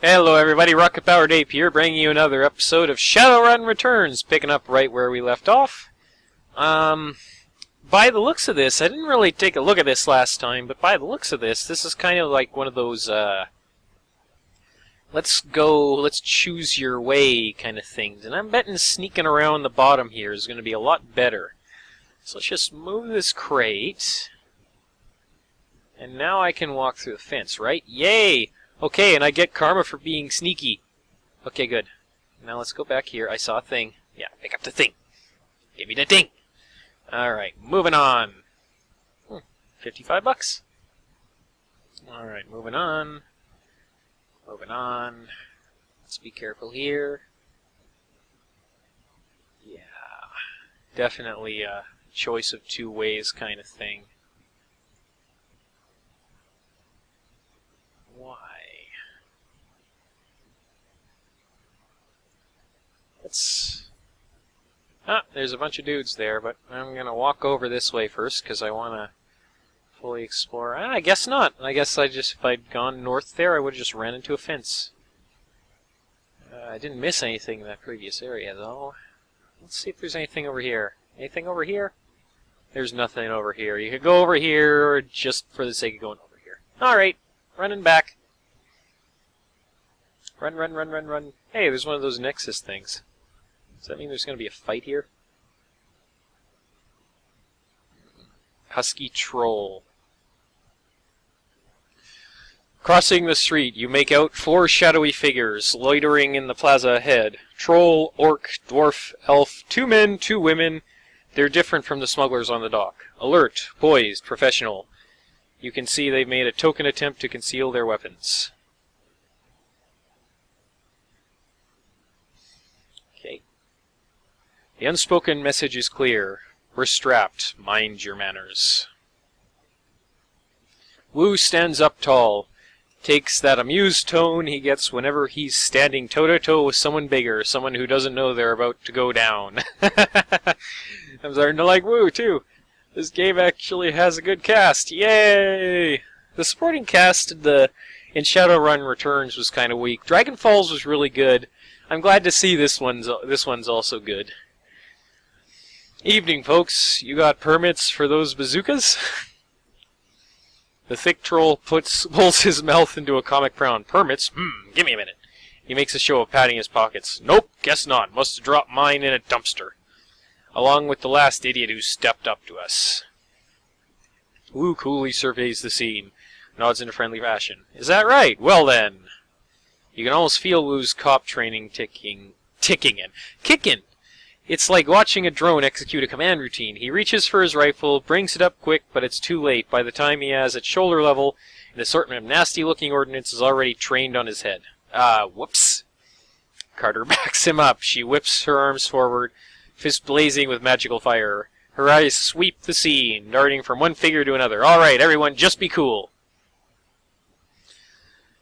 Hello everybody, RocketPoweredApe here, bringing you another episode of Shadowrun Returns, picking up right where we left off. By the looks of this, I didn't really take a look at this last time, but by the looks of this is kind of like one of those, let's choose your way kind of things. And I'm betting sneaking around the bottom here is going to be a lot better. So let's just move this crate. And now I can walk through the fence, right? Yay! Okay, and I get karma for being sneaky. Okay, good. Now let's go back here. I saw a thing. Yeah, pick up the thing. Give me the thing. Alright, moving on. 55 bucks. Alright, moving on. Moving on. Let's be careful here. Yeah. Definitely a choice of two ways kind of thing. Why? There's a bunch of dudes there, but I'm going to walk over this way first because I want to fully explore. I guess not. I guess if I'd gone north there, I would have just ran into a fence. I didn't miss anything in that previous area, though. Let's see if there's anything over here. Anything over here? There's nothing over here. You could go over here just for the sake of going over here. Alright, running back. Run, run, run, run, run. Hey, there's one of those Nexus things. Does that mean there's going to be a fight here? Husky Troll. Crossing the street, you make out 4 shadowy figures loitering in the plaza ahead. Troll, orc, dwarf, elf, 2 men, 2 women. They're different from the smugglers on the dock. Alert, poised, professional. You can see they've made a token attempt to conceal their weapons. Okay. The unspoken message is clear. We're strapped. Mind your manners. Wu stands up tall. Takes that amused tone he gets whenever he's standing toe-to-toe with someone bigger, someone who doesn't know they're about to go down. I'm starting to like Wu, too. This game actually has a good cast. Yay! The supporting cast in Shadowrun Returns was kind of weak. Dragon Falls was really good. I'm glad to see this one's also good. Evening, folks. You got permits for those bazookas? The thick troll pulls his mouth into a comic frown. Permits? Give me a minute. He makes a show of patting his pockets. Nope, guess not. Must have dropped mine in a dumpster. Along with the last idiot who stepped up to us. Wu coolly surveys the scene. Nods in a friendly fashion. Is that right? Well then. You can almost feel Wu's cop training kicking in. It's like watching a drone execute a command routine. He reaches for his rifle, brings it up quick, but it's too late. By the time he has it shoulder level, an assortment of nasty-looking ordnance is already trained on his head. Whoops. Carter backs him up. She whips her arms forward, fist blazing with magical fire. Her eyes sweep the scene, darting from one figure to another. All right, everyone, just be cool.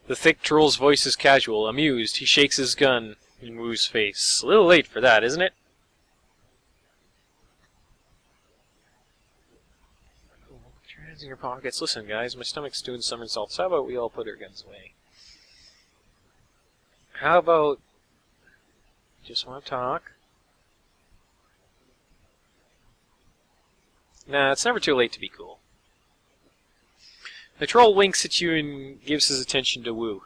The thick troll's voice is casual, amused. He shakes his gun in Wu's face. A little late for that, isn't it? In your pockets. Listen, guys, my stomach's doing somersaults. How about we all put our guns away? How about... Just want to talk? Nah, it's never too late to be cool. The troll winks at you and gives his attention to Wu.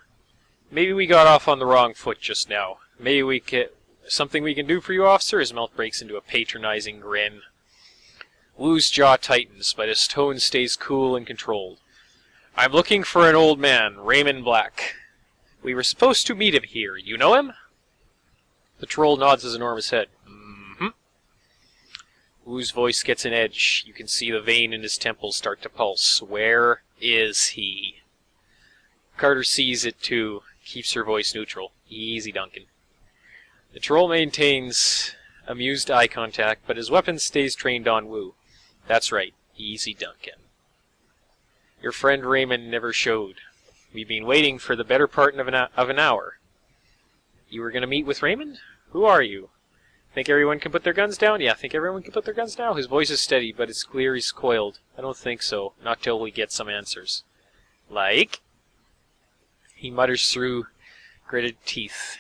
Maybe we got off on the wrong foot just now. Maybe we can... Something we can do for you, officer? His mouth breaks into a patronizing grin. Wu's jaw tightens, but his tone stays cool and controlled. I'm looking for an old man, Raymond Black. We were supposed to meet him here. You know him? The troll nods his enormous head. Mm-hmm. Wu's voice gets an edge. You can see the vein in his temples start to pulse. Where is he? Carter sees it too, keeps her voice neutral. Easy, Duncan. The troll maintains amused eye contact, but his weapon stays trained on Wu. That's right. Easy, Duncan. Your friend Raymond never showed. We've been waiting for the better part of an hour. You were going to meet with Raymond? Who are you? Think everyone can put their guns down? Yeah, think everyone can put their guns down? His voice is steady, but it's clear he's coiled. I don't think so. Not till we get some answers. Like? He mutters through Gritted teeth.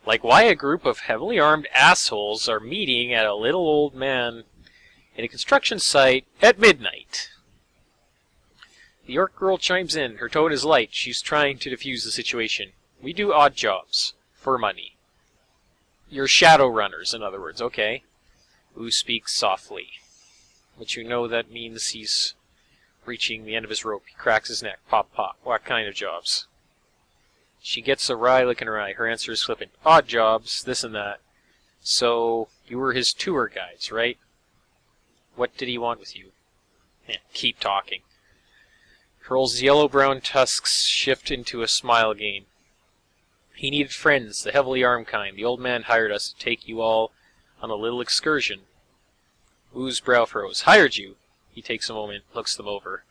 Like why a group of heavily armed assholes are meeting at a little old man in a construction site at midnight. The orc girl chimes in. Her tone is light. She's trying to defuse the situation. We do odd jobs. For money. You're Shadowrunners, in other words. Okay. Wu speaks softly. But you know that means he's reaching the end of his rope. He cracks his neck. Pop, pop. What kind of jobs? She gets a wry look in her eye. Her answer is flippant. Odd jobs, this and that. So, you were his tour guides, right? What did he want with you? Keep talking. Hurl's yellow-brown tusks shift into a smile again. He needed friends, the heavily armed kind. The old man hired us to take you all on a little excursion. Wu's brow furrows. Hired you? He takes a moment, looks them over.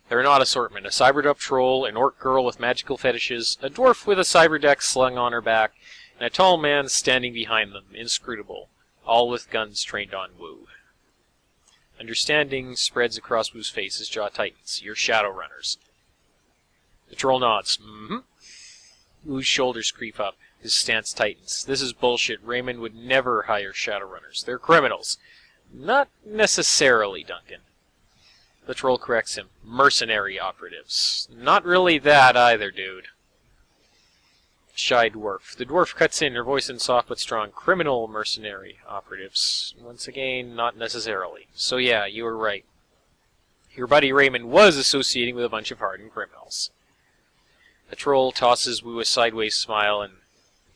They're an odd assortment. A cyber-dup troll, an orc girl with magical fetishes, a dwarf with a cyber deck slung on her back, and a tall man standing behind them, inscrutable, all with guns trained on Wu. Understanding spreads across Wu's face. His jaw tightens. You're Shadowrunners. The troll nods. Mm-hmm. Wu's shoulders creep up. His stance tightens. This is bullshit. Raymond would never hire Shadowrunners. They're criminals. Not necessarily, Duncan. The troll corrects him. Mercenary operatives. Not really that either, dude. Shy dwarf. The dwarf cuts in, her voice in soft but strong. Criminal mercenary operatives. Once again, not necessarily. So yeah, you were right. Your buddy Raymond was associating with a bunch of hardened criminals. The troll tosses Wu a sideways smile and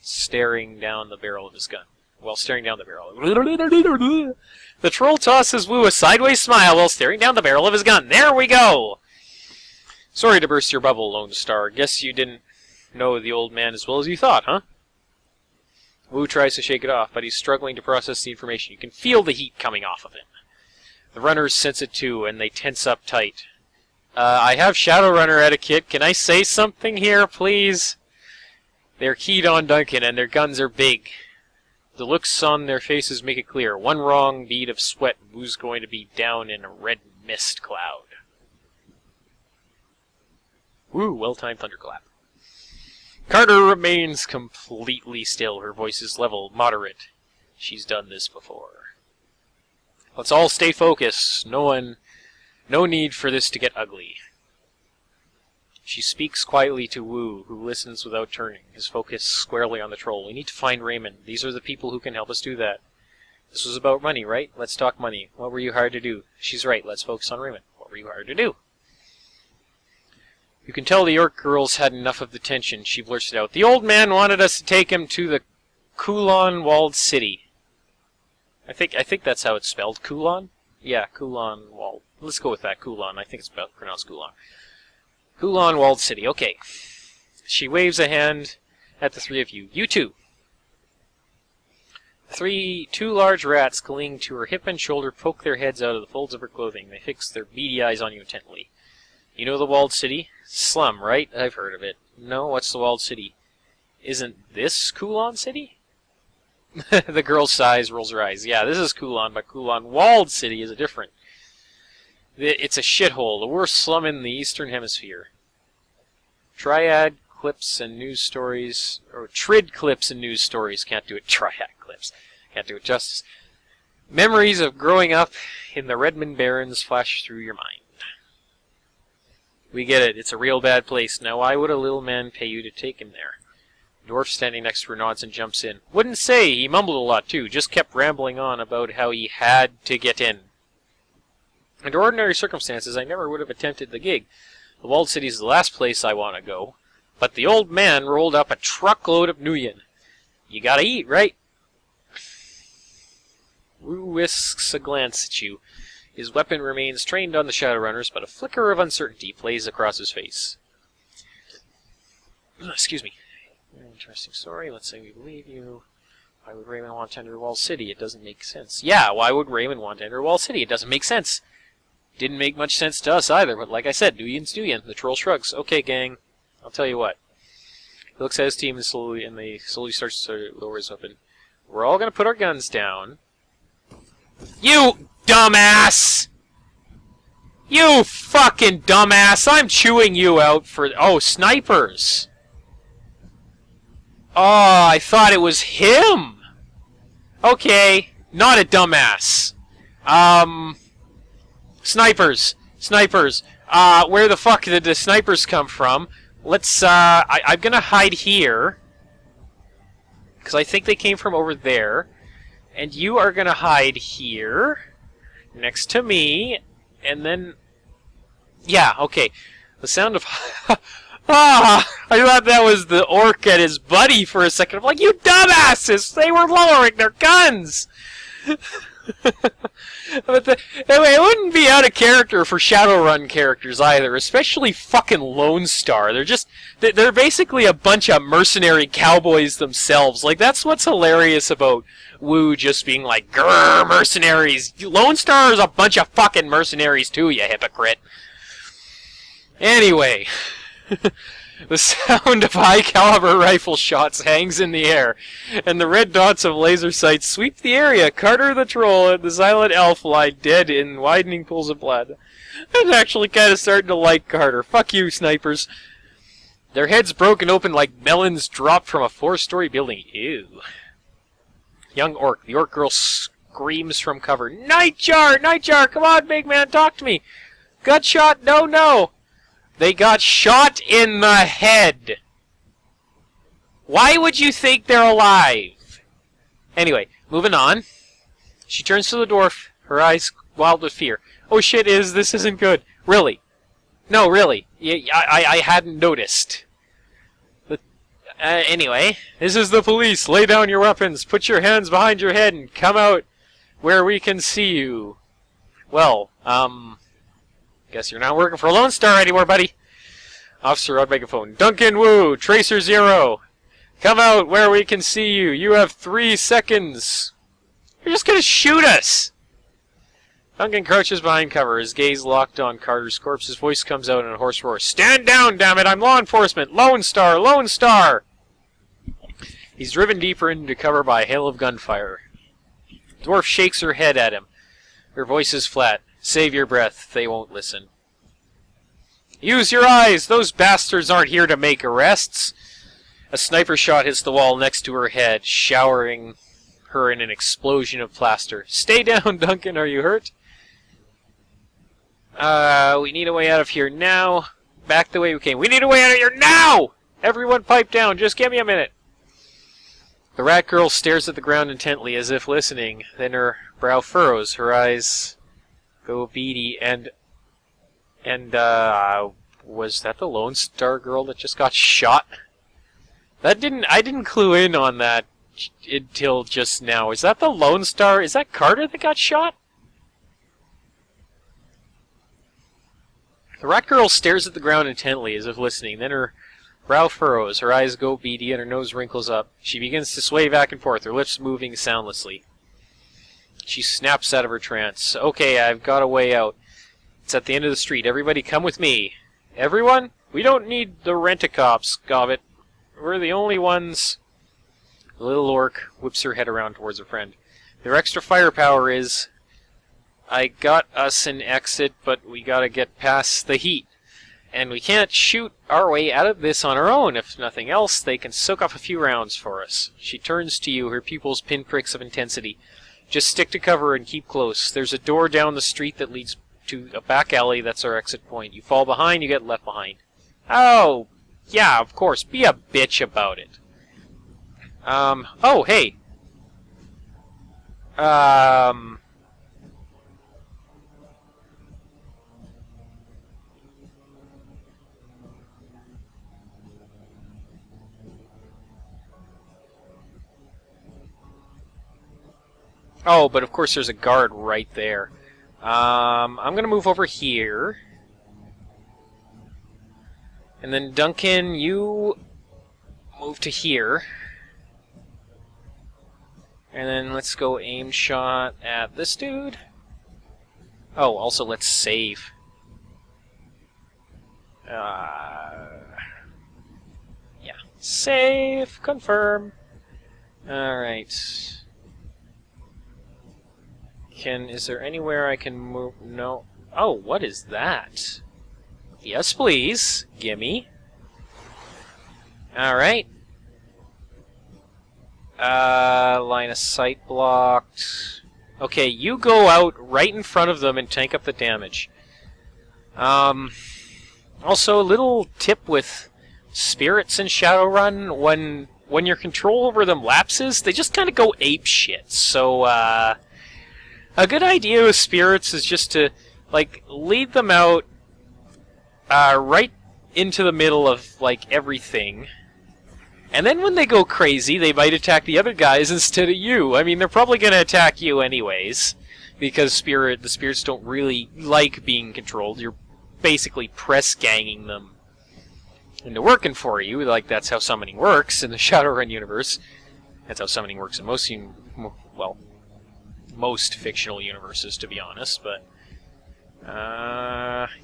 staring down the barrel of his gun. While staring down the barrel. The troll tosses Wu a sideways smile while staring down the barrel of his gun. There we go! Sorry to burst your bubble, Lone Star. Guess you didn't know the old man as well as you thought, huh? Wu tries to shake it off, but he's struggling to process the information. You can feel the heat coming off of him. The runners sense it too, and they tense up tight. I have Shadowrunner etiquette. Can I say something here, please? They're keyed on Duncan, and their guns are big. The looks on their faces make it clear. One wrong bead of sweat, Wu's going to be down in a red mist cloud. Woo, well-timed thunderclap. Carter remains completely still. Her voice is level, moderate. She's done this before. Let's all stay focused. No need for this to get ugly. She speaks quietly to Wu, who listens without turning, his focus squarely on the troll. We need to find Raymond. These are the people who can help us do that. This was about money, right? Let's talk money. What were you hired to do? She's right. Let's focus on Raymond. What were you hired to do? You can tell the orc girl's had enough of the tension. She blurts it out. The old man wanted us to take him to the Kulon walled city. I think that's how it's spelled. Kulon? Yeah, Kulon walled. Let's go with that. Kulon. I think it's pronounced Kulon. Kulon walled city. Okay. She waves a hand at the three of you. You two. Two large rats clinging to her hip and shoulder poke their heads out of the folds of her clothing. They fix their beady eyes on you intently. You know the walled city? Slum, right? I've heard of it. No, what's the walled city? Isn't this Kulon city? The girl sighs, rolls her eyes. Yeah, this is Kulon, but Kulon walled city is a different. It's a shithole, the worst slum in the Eastern Hemisphere. Triad clips and news stories, or Trid clips and news stories, can't do it. Triad clips, can't do it justice. Memories of growing up in the Redmond Barrens flash through your mind. We get it, it's a real bad place. Now why would a little man pay you to take him there? The dwarf standing next to her nods and jumps in. Wouldn't say, he mumbled a lot too, just kept rambling on about how he had to get in. Under ordinary circumstances, I never would have attempted the gig. The walled city's the last place I want to go. But the old man rolled up a truckload of Nuyen. You gotta eat, right? Wu whisks a glance at you. His weapon remains trained on the Shadowrunners, but a flicker of uncertainty plays across his face. Excuse me. Interesting story. Let's say we believe you. Why would Raymond want to enter Wall City? It doesn't make sense. Yeah, why would Raymond want to enter Wall City? It doesn't make sense. Didn't make much sense to us either, but like I said, Nuyen's Nuyen. The troll shrugs. Okay, gang. I'll tell you what. He looks at his team and slowly starts to lower his weapon. We're all going to put our guns down. You dumbass! You fucking dumbass! I'm chewing you out for... Oh, snipers! Oh, I thought it was him! Okay, not a dumbass. Snipers. Snipers. Where the fuck did the snipers come from? Let's, I'm gonna hide here. Because I think they came from over there. And you are gonna hide here. Next to me. And then... Yeah, okay. The sound of... I thought that was the orc and his buddy for a second. I'm like, you dumbasses! They were lowering their guns! But anyway, it wouldn't be out of character for Shadowrun characters either, especially fucking Lone Star. They're basically a bunch of mercenary cowboys themselves. Like, that's what's hilarious about Wu just being like, grrr, mercenaries. Lone Star is a bunch of fucking mercenaries too, you hypocrite. Anyway, the sound of high-caliber rifle shots hangs in the air, and the red dots of laser sights sweep the area. Carter the Troll and the Silent Elf lie dead in widening pools of blood. I'm actually kind of starting to like Carter. Fuck you, snipers. Their heads broken open like melons dropped from a 4-story building. Ew. Young orc. The orc girl screams from cover. Nightjar! Nightjar! Come on, big man, talk to me! Got shot? No, no! They got shot in the head. Why would you think they're alive? Anyway, moving on. She turns to the dwarf, her eyes wild with fear. Oh shit, this isn't good. Really? No, really. I hadn't noticed. Anyway, this is the police. Lay down your weapons, put your hands behind your head, and come out where we can see you. Well, guess you're not working for Lone Star anymore, buddy. Officer on megaphone. Duncan Wu, Tracer 0. Come out where we can see you. You have 3 seconds. You're just gonna shoot us. Duncan crouches behind cover, his gaze locked on Carter's corpse. His voice comes out in a hoarse roar. Stand down, damn it! I'm law enforcement. Lone Star, Lone Star. He's driven deeper into cover by a hail of gunfire. The dwarf shakes her head at him. Her voice is flat. Save your breath. They won't listen. Use your eyes! Those bastards aren't here to make arrests! A sniper shot hits the wall next to her head, showering her in an explosion of plaster. Stay down, Duncan. Are you hurt? We need a way out of here now. Back the way we came. We need a way out of here now! Everyone pipe down. Just give me a minute. The rat girl stares at the ground intently as if listening. Then her brow furrows. Her eyes go beady and was that the Lone Star girl that just got shot? I didn't clue in on that until just now. Is that the Lone Star? Is that Carter that got shot? The rat girl stares at the ground intently as if listening. Then her brow furrows, her eyes go beady, and her nose wrinkles up. She begins to sway back and forth, her lips moving soundlessly. She snaps out of her trance. Okay, I've got a way out. It's at the end of the street. Everybody come with me. Everyone? We don't need the rent-a-cops, Gobbit. We're the only ones... The little orc whips her head around towards her friend. Their extra firepower is... I got us an exit, but we gotta get past the heat. And we can't shoot our way out of this on our own. If nothing else, they can soak up a few rounds for us. She turns to you, her pupils pinpricks of intensity. Just stick to cover and keep close. There's a door down the street that leads to a back alley. That's our exit point. You fall behind, you get left behind. Oh, yeah, of course. Be a bitch about it. Oh, hey. Oh, but of course there's a guard right there. I'm going to move over here. And then Duncan, you move to here. And then let's go aim shot at this dude. Oh, also let's save. Yeah. Save. Confirm. Alright. Is there anywhere I can move? No. Oh, what is that? Yes, please. Gimme. Alright. Line of sight blocked. Okay, you go out right in front of them and tank up the damage. Also, a little tip with spirits in Shadowrun, when your control over them lapses, they just kind of go ape shit. So, a good idea with spirits is just to, like, lead them out right into the middle of, like, everything. And then when they go crazy, they might attack the other guys instead of you. I mean, they're probably going to attack you anyways, because the spirits don't really like being controlled. You're basically press-ganging them into working for you. Like, that's how summoning works in the Shadowrun universe. That's how summoning works in most fictional universes, to be honest. But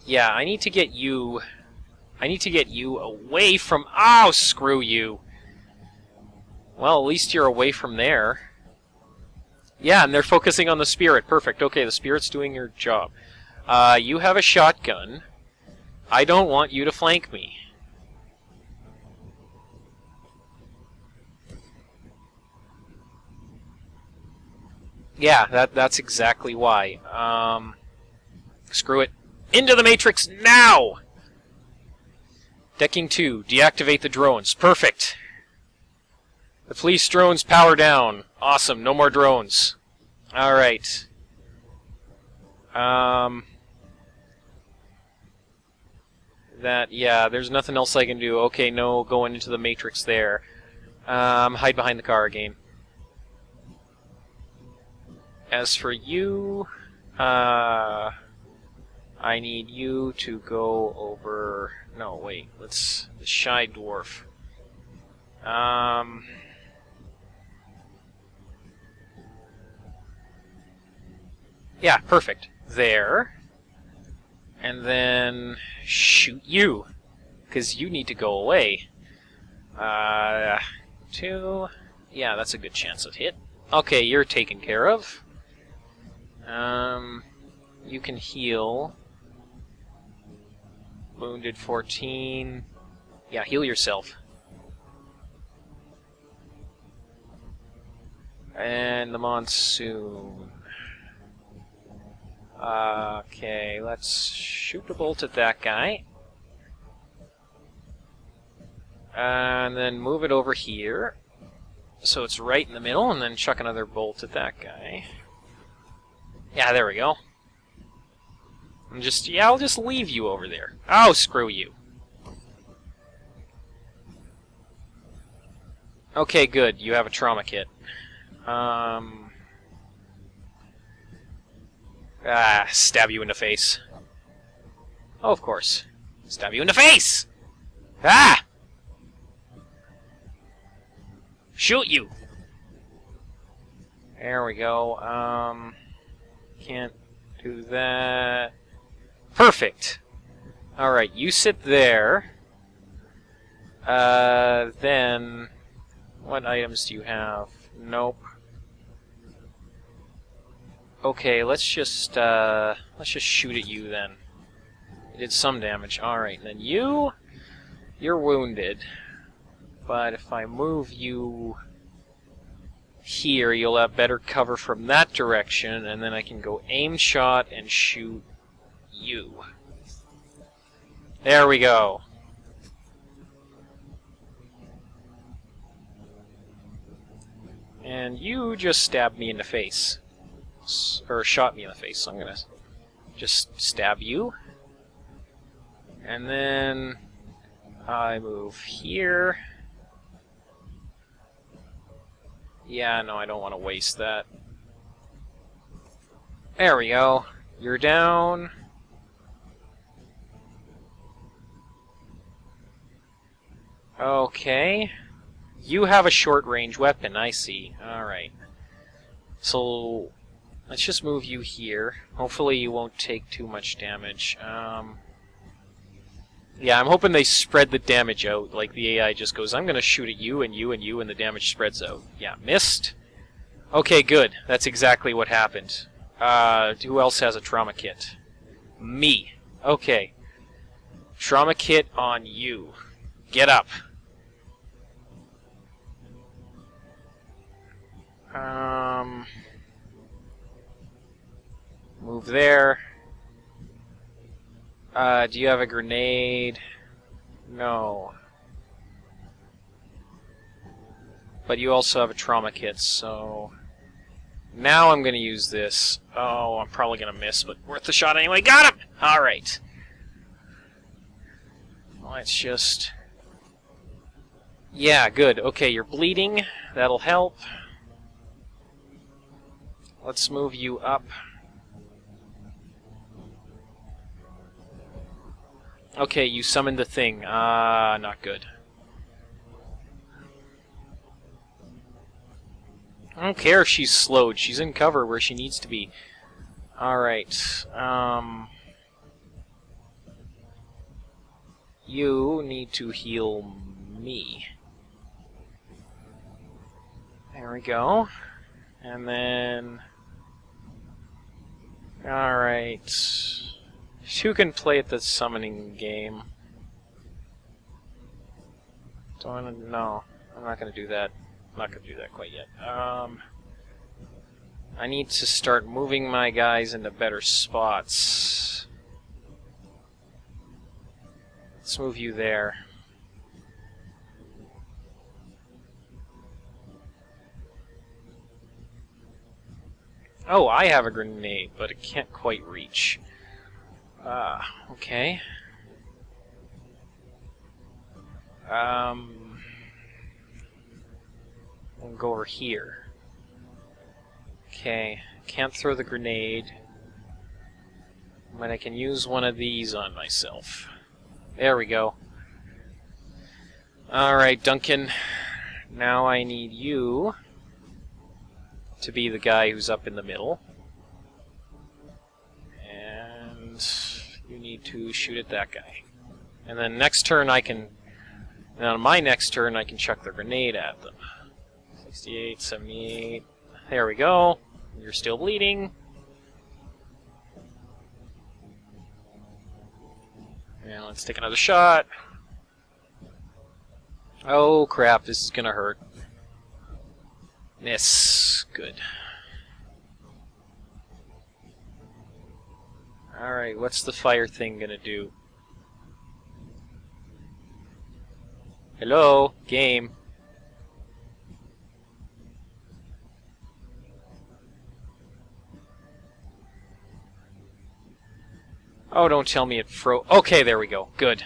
yeah, I need to get you away from. Oh, screw you. Well, at least you're away from there. Yeah, and they're focusing on the spirit. Perfect. Okay, the spirit's doing your job. You have a shotgun. I don't want you to flank me. Yeah, that's exactly why. Screw it. Into the Matrix now! Decking 2, deactivate the drones. Perfect. The police drones power down. Awesome, no more drones. Alright. Yeah, there's nothing else I can do. Okay, no going into the Matrix there. Hide behind the car again. As for you, I need you to go over... No, wait, let's... The Shy Dwarf. Yeah, perfect. There. And then shoot you, because you need to go away. 2. Yeah, that's a good chance of hit. Okay, you're taken care of. You can heal. Wounded 14. Yeah, heal yourself. And the monsoon. Okay, let's shoot a bolt at that guy. And then move it over here. So it's right in the middle, and then chuck another bolt at that guy. Yeah, there we go. I'll just leave you over there. Oh, screw you. Okay, good. You have a trauma kit. Stab you in the face. Oh, of course. Stab you in the face! Ah! Shoot you! There we go. Can't do that. Perfect! Alright, you sit there. Then... What items do you have? Nope. Okay, let's just shoot at you then. You did some damage. Alright, then you're wounded. But if I move you here, you'll have better cover from that direction, and then I can go aim shot and shoot you. There we go. And you just stabbed me in the face. Or shot me in the face, so I'm gonna just stab you. And then I move here. Yeah, no, I don't want to waste that. There we go. You're down. Okay. You have a short-range weapon, I see. Alright. So, let's just move you here. Hopefully you won't take too much damage. Yeah, I'm hoping they spread the damage out. Like, the AI just goes, I'm gonna shoot at you, and you, and you, and the damage spreads out. Yeah, missed. Okay, good. That's exactly what happened. Who else has a trauma kit? Me. Okay. Trauma kit on you. Get up. Move there. Do you have a grenade? No. But you also have a trauma kit, so... Now I'm going to use this. Oh, I'm probably going to miss, but worth the shot anyway. Got him! Alright. Let's just... Yeah, good. Okay, you're bleeding. That'll help. Let's move you up. Okay, you summoned the thing. Not good. I don't care if she's slowed. She's in cover where she needs to be. Alright. You need to heal me. There we go. And then... Alright. Who can play at the summoning game? No, I'm not going to do that. I'm not going to do that quite yet. I need to start moving my guys into better spots. Let's move you there. Oh, I have a grenade, but it can't quite reach. Okay. We'll go over here. Okay, can't throw the grenade, but I can use one of these on myself. There we go. Alright, Duncan. Now I need you to be the guy who's up in the middle. And you need to shoot at that guy. And then next turn I can... Now on my next turn I can chuck the grenade at them. 68, 78... There we go. You're still bleeding. And let's take another shot. Oh crap, this is gonna hurt. Miss. Good. Alright, what's the fire thing gonna do? Hello? Game. Oh, don't tell me it froze. Okay, there we go. Good.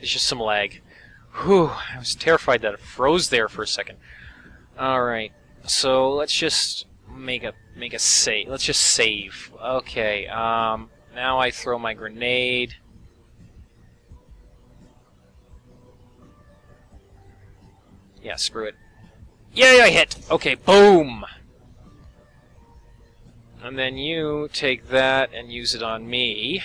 It's just some lag. Whew, I was terrified that it froze there for a second. Alright, so let's just make a save. Let's just save. Okay, now I throw my grenade. Yeah, screw it. Yay, I hit! Okay, boom! And then you take that and use it on me.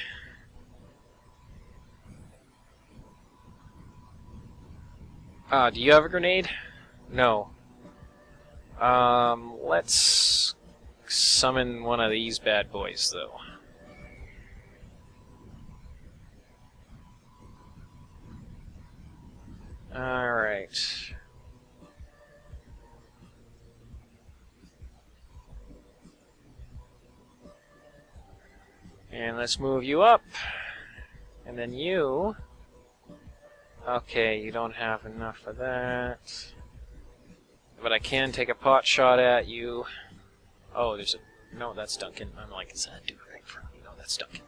Do you have a grenade? No. Let's summon one of these bad boys, though. Alright. And let's move you up. And then you... Okay, you don't have enough of that. But I can take a pot shot at you. Oh, there's a... No, that's Duncan. I'm like, is that dude right in front of me? No, that's Duncan.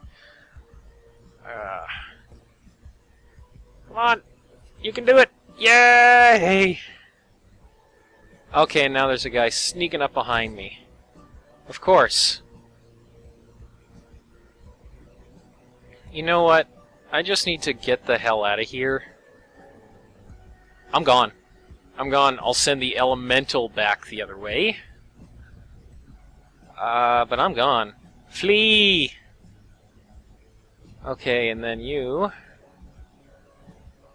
Come on! You can do it! Yay! Okay, now there's a guy sneaking up behind me. Of course. You know what? I just need to get the hell out of here. I'm gone. I'm gone. I'll send the elemental back the other way. But I'm gone. Flee! Okay, and then you...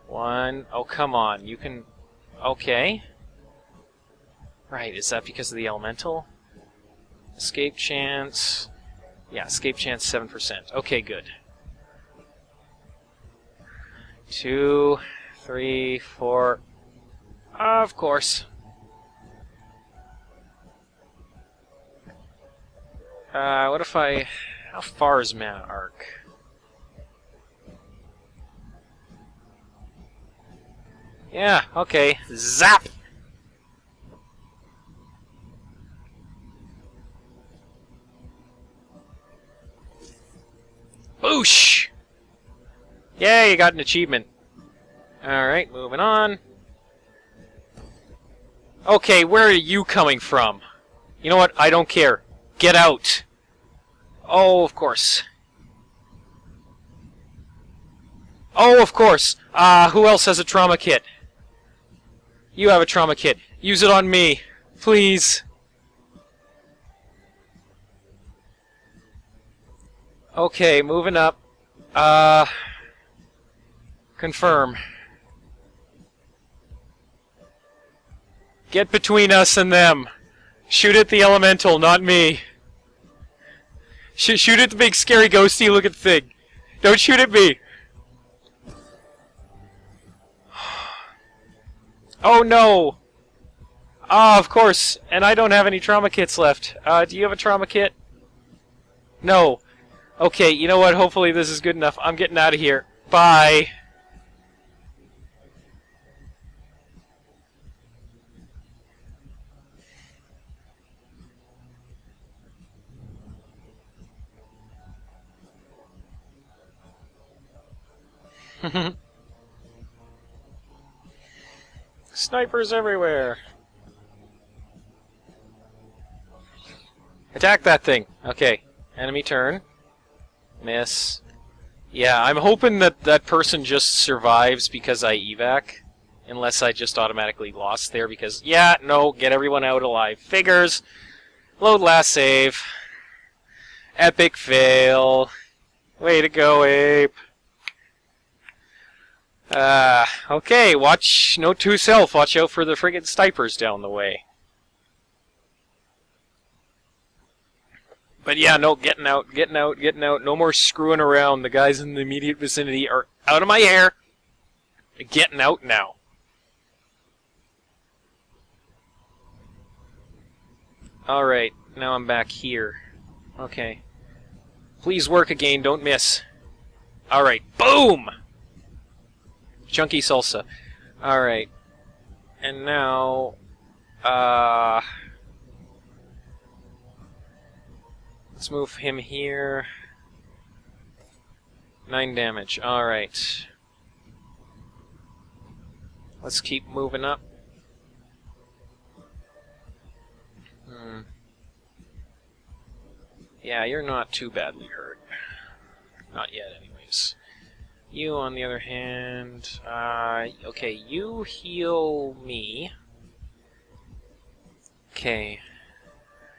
One... Oh, come on. You can... Okay. Right, is that because of the elemental? Escape chance... Yeah, escape chance 7%. Okay, good. 2, 3, 4... Of course. What if I... How far is Mana Arc? Yeah, okay. Zap! Boosh! Yay, you got an achievement. Alright, moving on. Okay, where are you coming from? You know what? I don't care. Get out! Oh, of course. Oh, of course! Who else has a trauma kit? You have a trauma kit. Use it on me. Please. Okay, moving up. Confirm. Get between us and them. Shoot at the elemental, not me. Shoot at the big scary ghosty looking thing. Don't shoot at me. Oh no! Ah, of course. And I don't have any trauma kits left. Do you have a trauma kit? No. Okay, you know what? Hopefully this is good enough. I'm getting out of here. Bye. Snipers everywhere. Attack that thing. Okay. Enemy turn. Miss. Yeah, I'm hoping that that person just survives because I evac. Unless I just automatically lost there because... Yeah, no, get everyone out alive. Figures. Load last save. Epic fail. Way to go, Ape. Okay, watch, note to self, watch out for the friggin' snipers down the way. But yeah, no, getting out, no more screwing around. The guys in the immediate vicinity are out of my hair. Getting out now. Alright, now I'm back here. Okay. Please work again, don't miss. Alright, boom! Chunky salsa. Alright. And now... let's move him here. 9 damage. Alright. Let's keep moving up. Yeah, you're not too badly hurt. Not yet, anyways. You, on the other hand... okay, you heal me. Okay.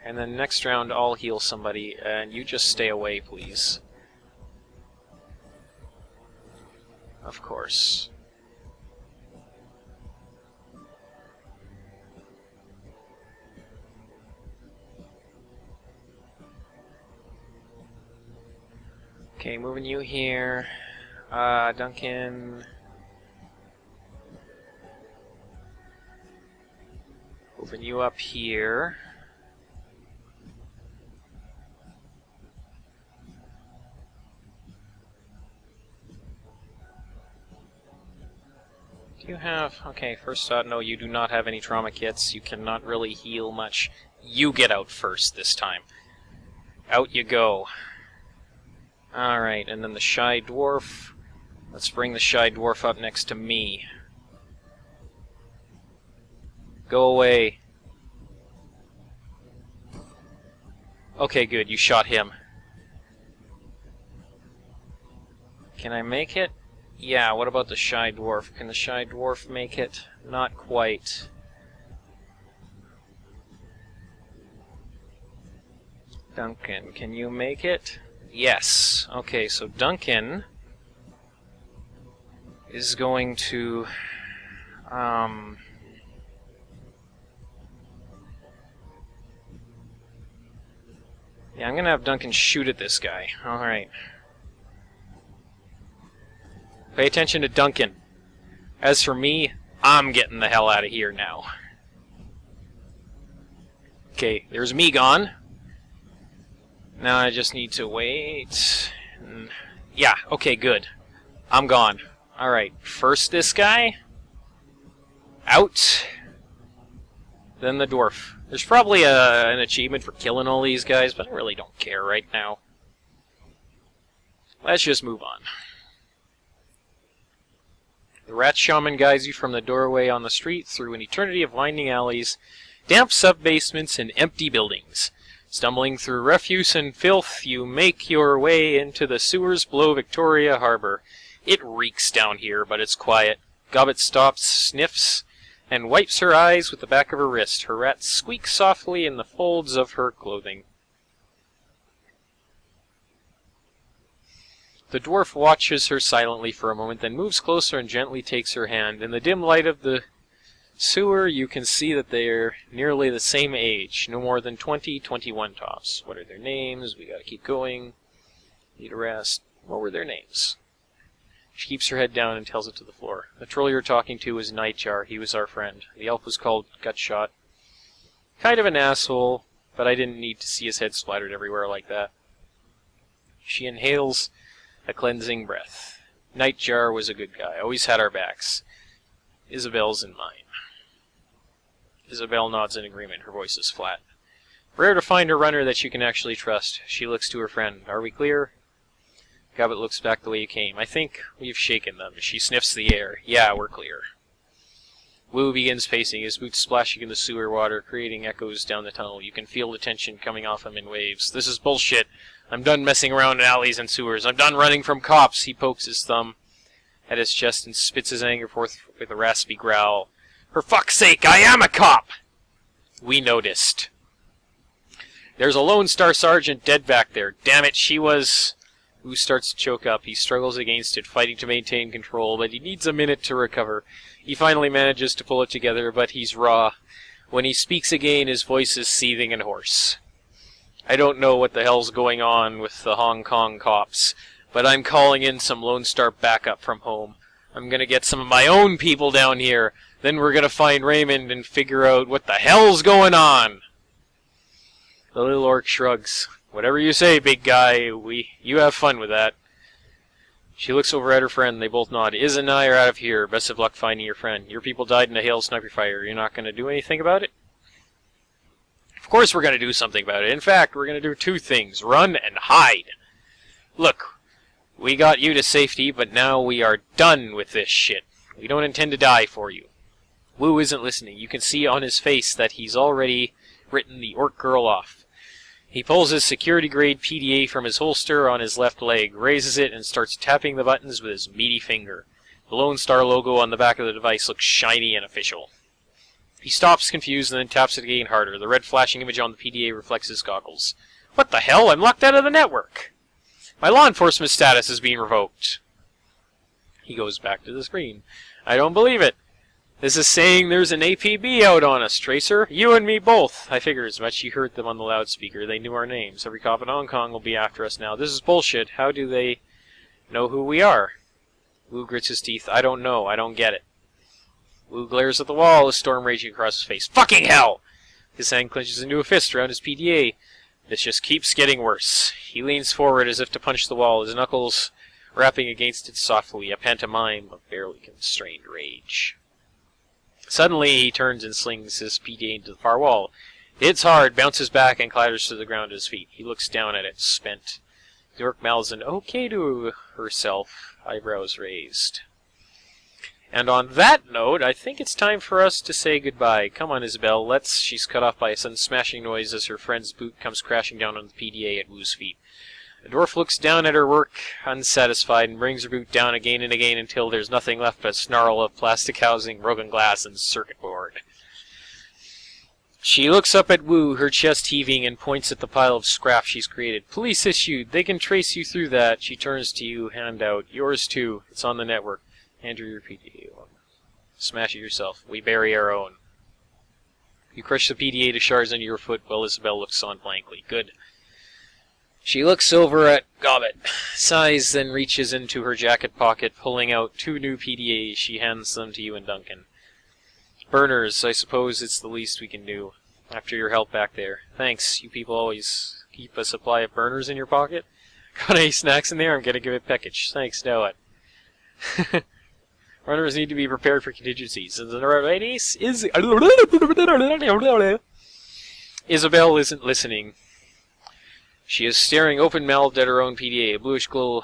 And then next round, I'll heal somebody, and you just stay away, please. Of course. Okay, moving you here. Duncan. Moving you up here. Do you have... Okay, first thought, no, you do not have any trauma kits. You cannot really heal much. You get out first this time. Out you go. Alright, and then the Shy Dwarf. Let's bring the Shy Dwarf up next to me. Go away. Okay, good, you shot him. Can I make it? Yeah, what about the Shy Dwarf? Can the Shy Dwarf make it? Not quite. Duncan, can you make it? Yes. Okay, so Duncan is going to... Yeah, I'm gonna have Duncan shoot at this guy. Alright. Pay attention to Duncan. As for me, I'm getting the hell out of here now. Okay, there's me gone. Now I just need to wait. Yeah, okay, good. I'm gone. Alright, first this guy. Out. Then the dwarf. There's probably an achievement for killing all these guys, but I really don't care right now. Let's just move on. The rat shaman guides you from the doorway on the street through an eternity of winding alleys, damp sub-basements, and empty buildings. Stumbling through refuse and filth, you make your way into the sewers below Victoria Harbour. It reeks down here, but it's quiet. Gobbet stops, sniffs, and wipes her eyes with the back of her wrist. Her rat squeaks softly in the folds of her clothing. The dwarf watches her silently for a moment, then moves closer and gently takes her hand. In the dim light of the sewer, you can see that they're nearly the same age, no more than 20, 21 tops. What are their names? We gotta keep going. Need a rest. What were their names? She keeps her head down and tells it to the floor. The troll you're talking to is Nightjar. He was our friend. The elf was called Gutshot. Kind of an asshole, but I didn't need to see his head splattered everywhere like that. She inhales a cleansing breath. Nightjar was a good guy. Always had our backs. Isabel's in mine. Isabel nods in agreement. Her voice is flat. Rare to find a runner that you can actually trust. She looks to her friend. Are we clear? Gobbet looks back the way you came. I think we've shaken them. She sniffs the air. Yeah, we're clear. Wu begins pacing, his boots splashing in the sewer water, creating echoes down the tunnel. You can feel the tension coming off him in waves. This is bullshit. I'm done messing around in alleys and sewers. I'm done running from cops. He pokes his thumb at his chest and spits his anger forth with a raspy growl. For fuck's sake, I am a cop! We noticed. There's a Lone Star Sergeant dead back there. Damn it, she was... Wu starts to choke up. He struggles against it, fighting to maintain control, but he needs a minute to recover. He finally manages to pull it together, but he's raw. When he speaks again, his voice is seething and hoarse. I don't know what the hell's going on with the Hong Kong cops, but I'm calling in some Lone Star backup from home. I'm gonna get some of my own people down here. Then we're gonna find Raymond and figure out what the hell's going on. The little orc shrugs. Whatever you say, big guy. You have fun with that. She looks over at her friend. They both nod. Iz and I are out of here. Best of luck finding your friend. Your people died in a hail sniper fire. You're not gonna do anything about it? Of course we're gonna do something about it. In fact, we're gonna do two things. Run and hide. Look, we got you to safety, but now we are done with this shit. We don't intend to die for you. Wu isn't listening. You can see on his face that he's already written the orc girl off. He pulls his security-grade PDA from his holster on his left leg, raises it, and starts tapping the buttons with his meaty finger. The Lone Star logo on the back of the device looks shiny and official. He stops, confused, and then taps it again harder. The red flashing image on the PDA reflects his goggles. What the hell? I'm locked out of the network! My law enforcement status is being revoked. He goes back to the screen. I don't believe it. This is saying there's an APB out on us, Tracer. You and me both. I figured as much. You heard them on the loudspeaker. They knew our names. Every cop in Hong Kong will be after us now. This is bullshit. How do they know who we are? Wu grits his teeth. I don't know. I don't get it. Wu glares at the wall, a storm raging across his face. Fucking hell! His hand clenches into a fist around his PDA. This just keeps getting worse. He leans forward as if to punch the wall, his knuckles rapping against it softly, a pantomime of barely constrained rage. Suddenly, he turns and slings his PDA into the far wall. It hits hard, bounces back, and clatters to the ground at his feet. He looks down at it, spent. The orc mouths an okay to herself, eyebrows raised. And on that note, I think it's time for us to say goodbye. Come on, Isabel, let's... She's cut off by a sudden smashing noise as her friend's boot comes crashing down on the PDA at Wu's feet. The dwarf looks down at her work, unsatisfied, and brings her boot down again and again until there's nothing left but a snarl of plastic housing, broken glass, and circuit board. She looks up at Wu, her chest heaving, and points at the pile of scrap she's created. Police issued. They can trace you through that. She turns to you, hand out. Yours too. It's on the network. Hand her your PDA. Smash it yourself. We bury our own. You crush the PDA to shards under your foot while Isabel looks on blankly. Good. She looks over at Gobbet, sighs, then reaches into her jacket pocket, pulling out 2 new PDAs. She hands them to you and Duncan. Burners, I suppose it's the least we can do, after your help back there. Thanks, you people always keep a supply of burners in your pocket? Got any snacks in there? I'm gonna give it package. Thanks, know it. Runners need to be prepared for contingencies. Isabel isn't listening. She is staring open-mouthed at her own PDA, a bluish glow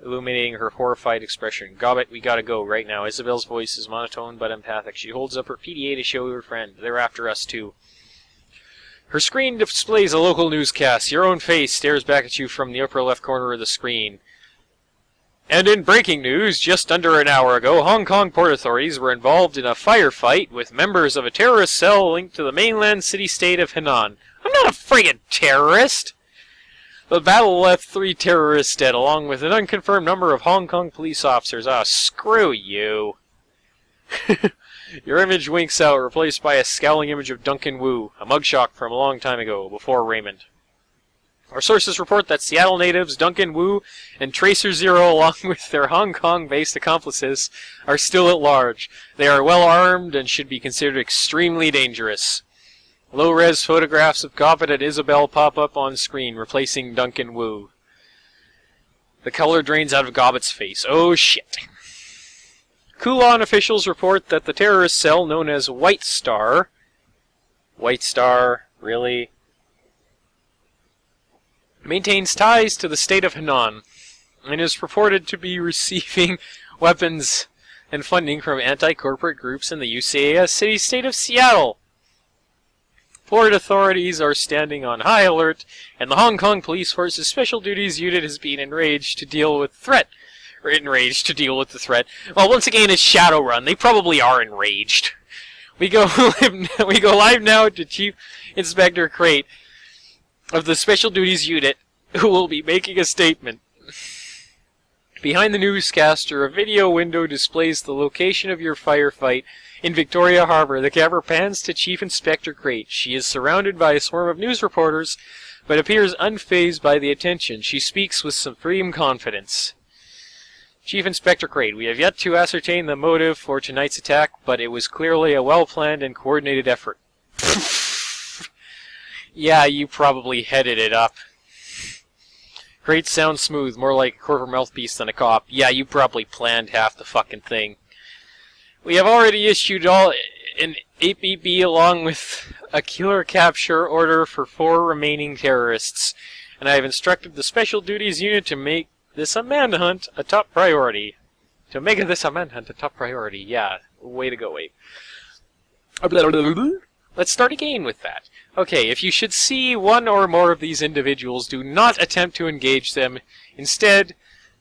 illuminating her horrified expression. Gobbet, we gotta go right now. Isabel's voice is monotone but emphatic. She holds up her PDA to show her friend. They're after us, too. Her screen displays a local newscast. Your own face stares back at you from the upper left corner of the screen. And in breaking news, just under an hour ago, Hong Kong port authorities were involved in a firefight with members of a terrorist cell linked to the mainland city-state of Henan. I'm not a friggin' terrorist! The battle left 3 terrorists dead, along with an unconfirmed number of Hong Kong police officers. Ah, screw you. Your image winks out, replaced by a scowling image of Duncan Wu, a mugshot from a long time ago, before Raymond. Our sources report that Seattle natives Duncan Wu and Tracer Zero, along with their Hong Kong-based accomplices, are still at large. They are well armed and should be considered extremely dangerous. Low-res photographs of Gobbet and Isabel pop up on screen, replacing Duncan Wu. The color drains out of Gobbet's face. Oh shit. Kulon officials report that the terrorist cell known as White Star... White Star, really? Maintains ties to the state of Henan, and is purported to be receiving weapons and funding from anti-corporate groups in the UCAS city-state of Seattle. Port authorities are standing on high alert, and the Hong Kong Police Force's Special Duties Unit has been enraged to deal with the threat. Well, once again, it's Shadowrun. They probably are enraged. We go live now to Chief Inspector Crate of the Special Duties Unit, who will be making a statement. Behind the newscaster, a video window displays the location of your firefight in Victoria Harbour. The camera pans to Chief Inspector Crate. She is surrounded by a swarm of news reporters, but appears unfazed by the attention. She speaks with supreme confidence. Chief Inspector Crate, we have yet to ascertain the motive for tonight's attack, but it was clearly a well-planned and coordinated effort. Yeah, you probably headed it up. Crate sounds smooth, more like a corporate mouthpiece than a cop. Yeah, you probably planned half the fucking thing. We have already issued an APB along with a killer capture order for 4 remaining terrorists, and I have instructed the Special Duties Unit to make this a manhunt a top priority. Yeah, way to go, Ape. Let's start again with that. Okay, if you should see one or more of these individuals, do not attempt to engage them. Instead,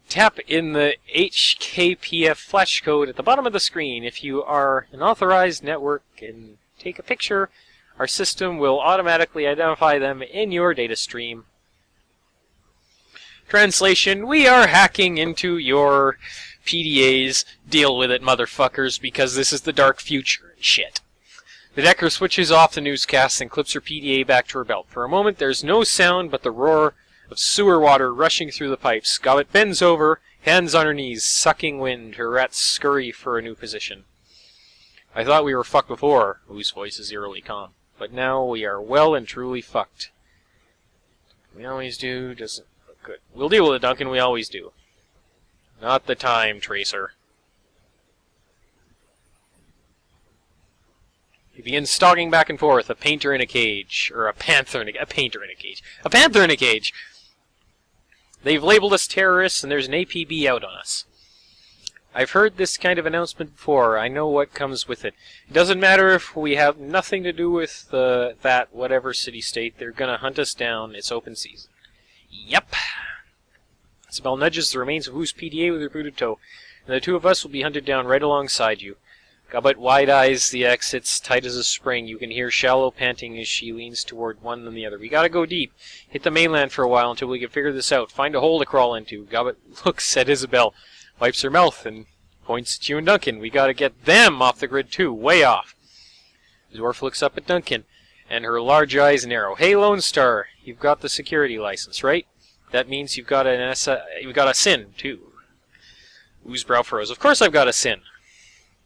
tap in the HKPF flash code at the bottom of the screen. If you are an authorized network and take a picture, our system will automatically identify them in your data stream. Translation, we are hacking into your PDAs. Deal with it, motherfuckers, because this is the dark future and shit. The Decker switches off the newscast and clips her PDA back to her belt. For a moment, there's no sound but the roar of sewer water rushing through the pipes. Gobbet bends over, hands on her knees, sucking wind. Her rats scurry for a new position. I thought we were fucked before, whose voice is eerily calm. But now we are well and truly fucked. We always do, doesn't look good. We'll deal with it, Duncan, we always do. Not the time, Tracer. He begins stalking back and forth, a painter in a cage. Or a panther in a painter in a cage. A panther in a cage! They've labeled us terrorists, and there's an APB out on us. I've heard this kind of announcement before. I know what comes with it. It doesn't matter if we have nothing to do with that whatever city-state. They're gonna hunt us down. It's open season. Yep. Isabel nudges the remains of Wu's PDA with her booted toe, and the 2 of us will be hunted down right alongside you. Gobbet wide-eyes the exits, tight as a spring. You can hear shallow panting as she leans toward one and the other. We gotta go deep. Hit the mainland for a while until we can figure this out. Find a hole to crawl into. Gobbet looks at Isabel, wipes her mouth, and points at you and Duncan. We gotta get them off the grid too, way off. The dwarf looks up at Duncan, and her large eyes narrow. Hey, Lone Star, you've got the security license, right? That means you've got a SIN, too. Wu's brow furrows. Of course I've got a SIN.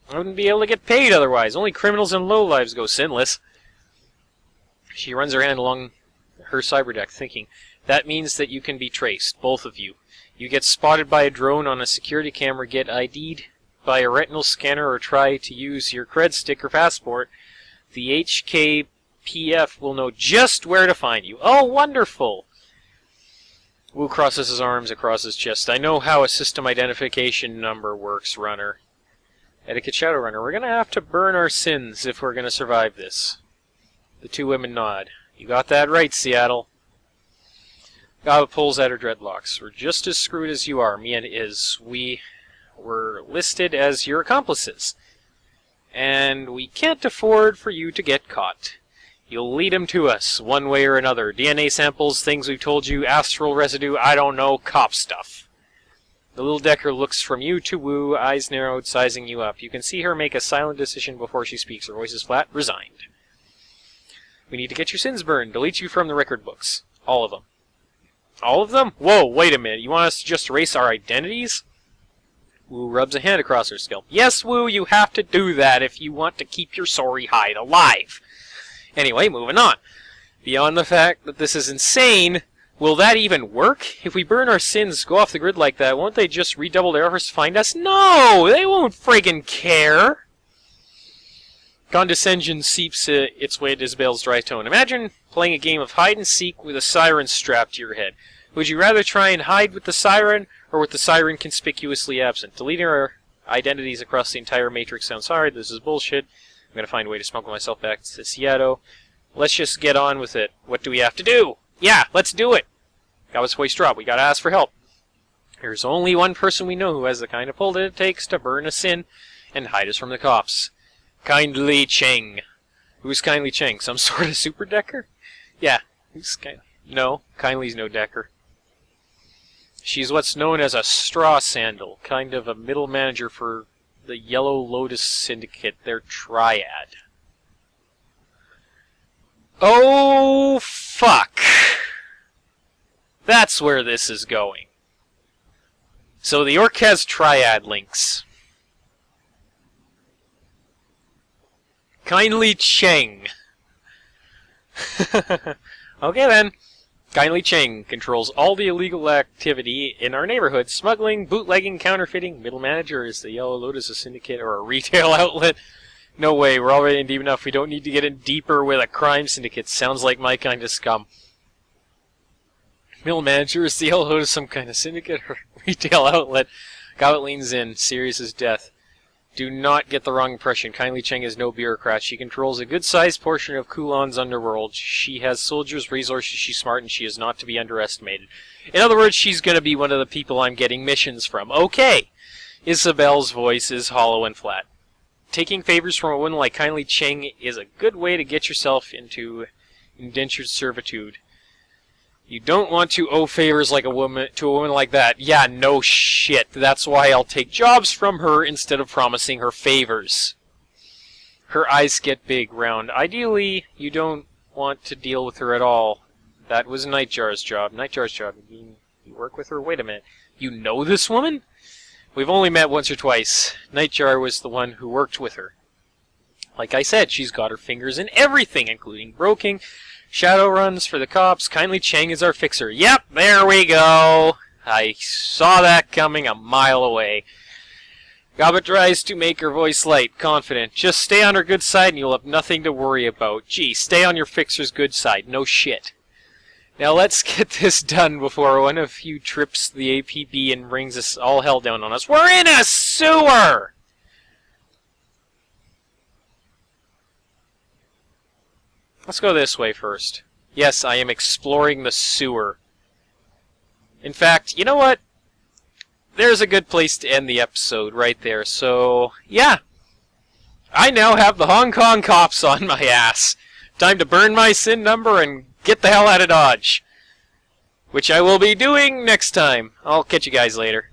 I wouldn't be able to get paid otherwise. Only criminals and lowlives go sinless. She runs her hand along her cyberdeck, thinking, that means that you can be traced, both of you. You get spotted by a drone on a security camera, get ID'd by a retinal scanner, or try to use your cred stick or passport, the HKPF will know just where to find you. Oh, wonderful! Wu crosses his arms across his chest. I know how a system identification number works, runner. Etiquette Shadowrunner, we're going to have to burn our sins if we're going to survive this. The two women nod. You got that right, Seattle. Gaba pulls at her dreadlocks. We're just as screwed as you are, Mia is. We were listed as your accomplices. And we can't afford for you to get caught. You'll lead them to us, one way or another. DNA samples, things we've told you, astral residue, I don't know, cop stuff. The little Decker looks from you to Wu, eyes narrowed, sizing you up. You can see her make a silent decision before she speaks. Her voice is flat, resigned. We need to get your sins burned, delete you from the record books. All of them. All of them? Whoa, wait a minute. You want us to just erase our identities? Wu rubs a hand across her scalp. Yes, Wu, you have to do that if you want to keep your sorry hide alive. Anyway, moving on. Beyond the fact that this is insane, will that even work? If we burn our sins, go off the grid like that, won't they just redouble their efforts to find us? No! They won't friggin' care! Condescension seeps its way to Isabel's dry tone. Imagine playing a game of hide-and-seek with a siren strapped to your head. Would you rather try and hide with the siren, or with the siren conspicuously absent? Deleting our identities across the entire matrix sounds hard. This is bullshit. I'm going to find a way to smuggle myself back to Seattle. Let's just get on with it. What do we have to do? Yeah, let's do it. Gaba's voice dropped. We got to ask for help. There's only one person we know who has the kind of pull that it takes to burn us in and hide us from the cops. Kindly Cheng. Who's Kindly Cheng? Some sort of super decker? Yeah. No, Kindly's no decker. She's what's known as a straw sandal, kind of a middle manager for the Yellow Lotus Syndicate, their triad. Oh, fuck. That's where this is going. So the Orc has triad links. Kindly Cheng. Okay then. Kindly Cheng controls all the illegal activity in our neighborhood. Smuggling, bootlegging, counterfeiting. Middle manager is the Yellow Lotus, a syndicate, or a retail outlet. No way, we're already in deep enough. We don't need to get in deeper with a crime syndicate. Sounds like my kind of scum. Middle manager is the Yellow Lotus, some kind of syndicate or retail outlet. Goblet leans in, serious as death. Do not get the wrong impression. Kindly Cheng is no bureaucrat. She controls a good-sized portion of Kulan's underworld. She has soldiers, resources, she's smart, and she is not to be underestimated. In other words, she's going to be one of the people I'm getting missions from. Okay! Isabel's voice is hollow and flat. Taking favors from a woman like Kindly Cheng is a good way to get yourself into indentured servitude. You don't want to owe favors like a woman like that. Yeah, no shit. That's why I'll take jobs from her instead of promising her favors. Her eyes get big, round. Ideally, you don't want to deal with her at all. That was Nightjar's job. Nightjar's job. You work with her? Wait a minute. You know this woman? We've only met once or twice. Nightjar was the one who worked with her. Like I said, she's got her fingers in everything, including broking, shadow runs for the cops. Kindly Cheng is our fixer. Yep, there we go. I saw that coming a mile away. Gaba tries to make her voice light, confident. Just stay on her good side and you'll have nothing to worry about. Gee, stay on your fixer's good side. No shit. Now let's get this done before one of you trips the APB and brings us all hell down on us. We're in a sewer! Let's go this way first. Yes, I am exploring the sewer. In fact, you know what? There's a good place to end the episode right there. So, yeah. I now have the Hong Kong cops on my ass. Time to burn my SIN number and get the hell out of Dodge. Which I will be doing next time. I'll catch you guys later.